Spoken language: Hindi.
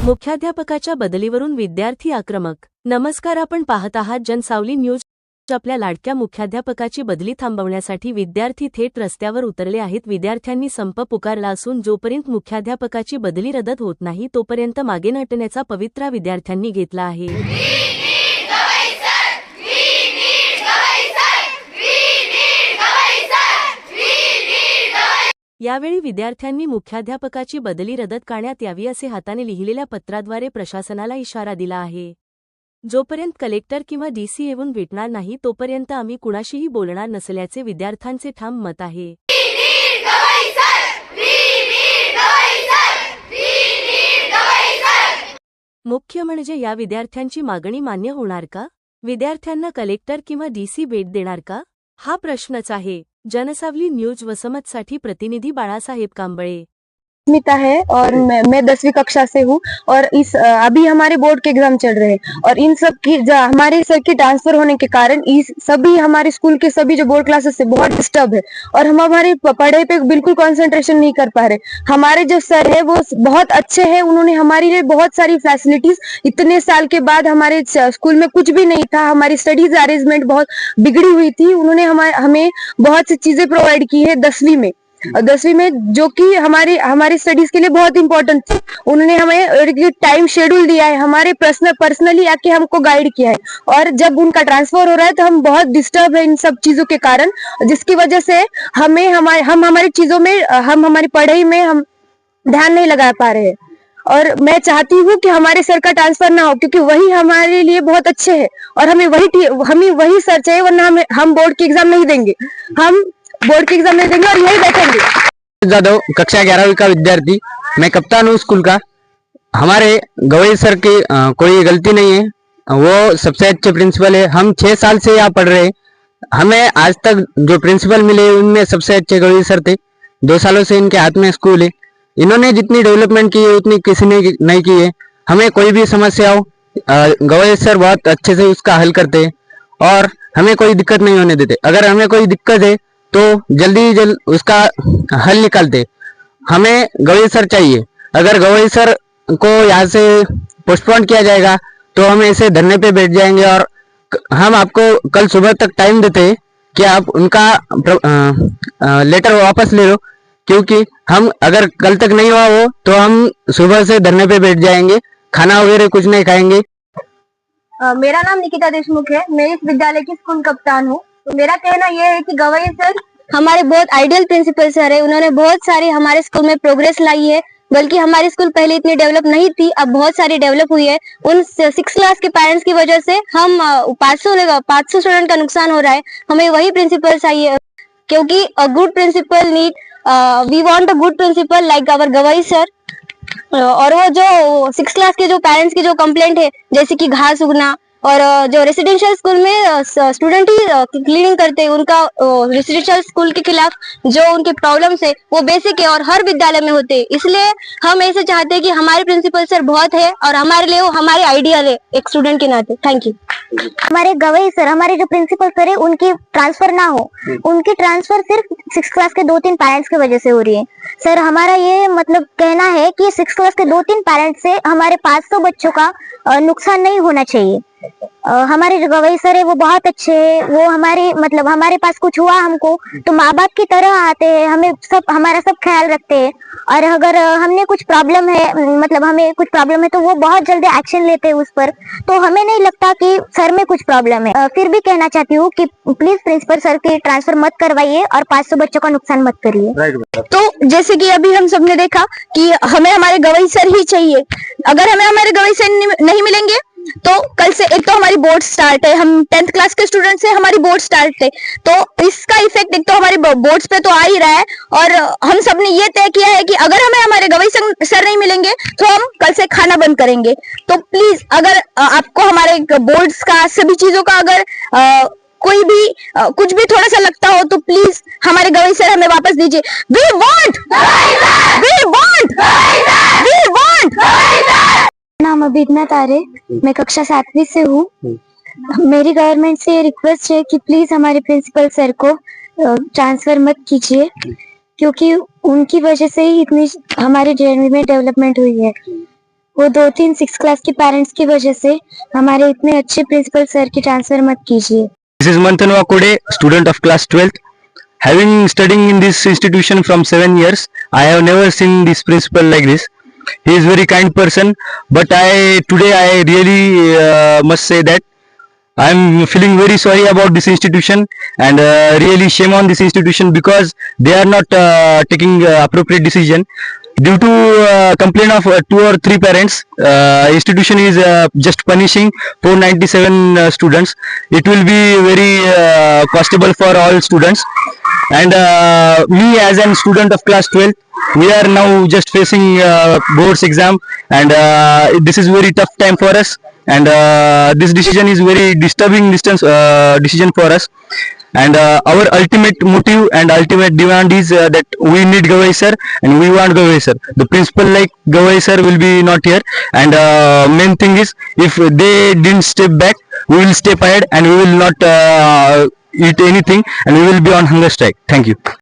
मुख्याध्यापकाच्या बदलीवरून विद्यार्थी आक्रमक। नमस्कार, आपण पाहत आहात जनसावली न्यूज। आपल्या लाडक्या मुख्याध्यापकाची बदली थांबवण्यासाठी विद्यार्थी थेट रस्त्यावर उतरले आहेत। विद्यार्थ्यांनी संप पुकारला असून जोपर्यंत मुख्याध्यापकाची बदली रद्द होत नाही तोपर्यंत मागे न हटण्याचा पवित्रा विद्यार्थ्यांनी घेतला आहे। यावेळी विद्यार्थ्यांनी मुख्याध्यापकाची बदली रद्द करण्यात यावी असे हाताने लिहिलेल्या पत्राद्वारे प्रशासनाला इशारा दिला आहे। जोपर्यंत कलेक्टर किंवा डीसी येऊन भेटणार नाही तोपर्यंत आम्ही कुणाशीही बोलणार नसल्याचे विद्यार्थ्यांचे ठाम मत आहे। मुख्य म्हणजे या विद्यार्थ्यांची मागणी मान्य होणार का? विद्यार्थ्यांना कलेक्टर किंवा डीसी भेट देणार का? हा प्रश्नच आहे। जनसावली न्यूज वसमतसाठी प्रतिनिधि बाळासाहेब कांबळे। स्मिता है और मैं 10वीं कक्षा से हूँ और अभी हमारे बोर्ड के एग्जाम चल रहे हैं और इन सब की हमारे सर की ट्रांसफर होने के कारण सभी हमारे स्कूल के सभी जो बोर्ड क्लासेस है बहुत डिस्टर्ब है और हम हमारे पढ़ाई पे बिल्कुल कंसंट्रेशन नहीं कर पा रहे। हमारे जो सर है वो बहुत अच्छे हैं, उन्होंने हमारे लिए बहुत सारी फैसिलिटीज, इतने साल के बाद हमारे स्कूल में कुछ भी नहीं था, हमारी स्टडीज अरेंजमेंट बहुत बिगड़ी हुई थी, उन्होंने हमें बहुत सी चीजें प्रोवाइड की है 10वीं में जो कि हमारी स्टडीज के लिए बहुत इंपॉर्टेंट थी। उन्होंने हमें टाइम शेड्यूल दिया है, हमारे पर्सनली आके हमको गाइड किया है और जब उनका ट्रांसफर हो रहा है तो हम बहुत डिस्टर्ब है इन सब चीजों के कारण, जिसकी वजह से हम हमारी चीजों में हम हमारी पढ़ाई में हम ध्यान नहीं लगा पा रहे हैं और मैं चाहती हूँ कि हमारे सर का ट्रांसफर ना हो क्योंकि वही हमारे लिए बहुत अच्छे हैं और हमें वही सर चाहिए, वरना हम बोर्ड की एग्जाम नहीं देंगे, हम बोर्ड की एग्जाम नहीं देंगे और यही बैठेंगे। जादव, कक्षा 11वीं का विद्यार्थी, मैं कप्तान हूँ स्कूल का। हमारे गवई सर की कोई गलती नहीं है, वो सबसे अच्छे प्रिंसिपल है। हम 6 साल से यहाँ पढ़ रहे हैं, हमें आज तक जो प्रिंसिपल मिले उनमें सबसे अच्छे गवई सर थे। 2 सालों से इनके हाथ में स्कूल है, इन्होंने जितनी डेवलपमेंट की है उतनी किसी ने नहीं की है। हमें कोई भी समस्या हो गवई सर बहुत अच्छे से उसका हल करते हैं और हमें कोई दिक्कत नहीं होने देते। अगर हमें कोई दिक्कत है तो जल्दी उसका हल निकालते। हमें गवई सर चाहिए। अगर गवई सर को यहाँ से पोस्टपोन किया जाएगा तो हम ऐसे धरने पे बैठ जाएंगे और हम आपको कल सुबह तक टाइम देते हैं कि आप उनका लेटर वापस ले लो, क्योंकि हम अगर कल तक नहीं हुआ वो तो हम सुबह से धरने पे बैठ जाएंगे, खाना वगैरह कुछ नहीं खाएंगे। मेरा नाम निकिता देशमुख है, मैं इस विद्यालय की स्कूल कप्तान हूँ। तो मेरा कहना यह है कि गवई सर हमारे बहुत आइडियल प्रिंसिपल सर है, उन्होंने बहुत सारी हमारे स्कूल में प्रोग्रेस लाई है, बल्कि हमारी स्कूल पहले इतनी डेवलप नहीं थी, अब बहुत सारी डेवलप हुई है। उन 6 क्लास के पेरेंट्स की वजह से हम 500 स्टूडेंट का नुकसान हो रहा है। हमें वही प्रिंसिपल चाहिए क्योंकि a good principal we want a good principal like our Gavai sir. और वो जो 6 क्लास के जो पेरेंट्स की जो कंप्लेंट है, जैसे कि घास उगना और जो रेसिडेंशियल स्कूल में स्टूडेंट ही क्लीनिंग करते हैं, उनका रेसिडेंशियल स्कूल के खिलाफ जो उनके प्रॉब्लम्स है वो बेसिक है और हर विद्यालय में होते हैं। इसलिए हम ऐसे चाहते हैं कि हमारे प्रिंसिपल सर बहुत है और हमारे लिए वो हमारे आइडियल है एक स्टूडेंट के नाते। Thank you. हमारे गवई सर, हमारे जो प्रिंसिपल सर है, उनकी ट्रांसफर ना हो, उनकी ट्रांसफर सिर्फ 6 क्लास के 2-3 पेरेंट्स की वजह से हो रही है। सर, हमारा ये मतलब कहना है कि 6 क्लास के 2-3 पेरेंट्स से हमारे 500 बच्चों का नुकसान नहीं होना चाहिए। हमारे जो गवई सर है वो बहुत अच्छे हैं, वो हमारे पास कुछ हुआ हमको तो माँ बाप की तरह आते हैं, हमारा सब ख्याल रखते हैं और अगर हमने कुछ प्रॉब्लम है हमें कुछ प्रॉब्लम है तो वो बहुत जल्दी एक्शन लेते हैं उस पर। तो हमें नहीं लगता कि सर में कुछ प्रॉब्लम है। फिर भी कहना चाहती हूँ कि प्लीज प्रिंसिपल सर की ट्रांसफर मत करवाइए और 500 बच्चों का नुकसान मत करिए। तो जैसे कि अभी हम सबने देखा कि हमें हमारे गवई सर ही चाहिए। अगर हमें हमारे गवई सर नहीं मिलेंगे तो कल से एक तो हमारी बोर्ड स्टार्ट है, हम 10th क्लास के स्टूडेंट से हमारी बोर्ड स्टार्ट है, तो इसका इफेक्ट एक तो हमारे बोर्ड्स पे तो आ ही रहा है और हम सबने ये तय किया है कि अगर हमें हमारे गवई सर नहीं मिलेंगे तो हम कल से खाना बंद करेंगे। तो प्लीज अगर आपको हमारे बोर्ड्स का सभी चीजों का अगर कोई भी कुछ भी थोड़ा सा लगता हो तो प्लीज हमारे गवई सर हमें वापस दीजिए। वी वांट नाम अभिज्ञा तारे, मैं कक्षा 7वीं से हूँ। मेरी गवर्नमेंट से ये रिक्वेस्ट है कि प्लीज हमारे प्रिंसिपल सर को ट्रांसफर मत कीजिए क्योंकि उनकी वजह से ही इतनी हमारे जेएनवी में डेवलपमेंट हुई है। वो 2-3 6 क्लास के पेरेंट्स की वजह से हमारे इतने अच्छे प्रिंसिपल सर की ट्रांसफर मत कीजिए। This is Manthanwa Kode, student of class 12th. Having studying in this institution from 7 years, I have never seen this principal like this. He is very kind person, but today I really must say that I am feeling very sorry about this institution, and really shame on this institution because they are not taking appropriate decision. Due to complaint of 2 or 3 parents, institution is just punishing 497 students. It will be very costable for all students, and me as a student of class 12, we are now just facing boards exam, and this is very tough time for us, and this decision is very disturbing decision for us, and our ultimate motive and ultimate demand is that we need Gawai sir, and we want Gawai sir. The principal like Gawai sir will be not here, and main thing is if they didn't step back, we will step ahead and we will not eat anything, and we will be on hunger strike. Thank you.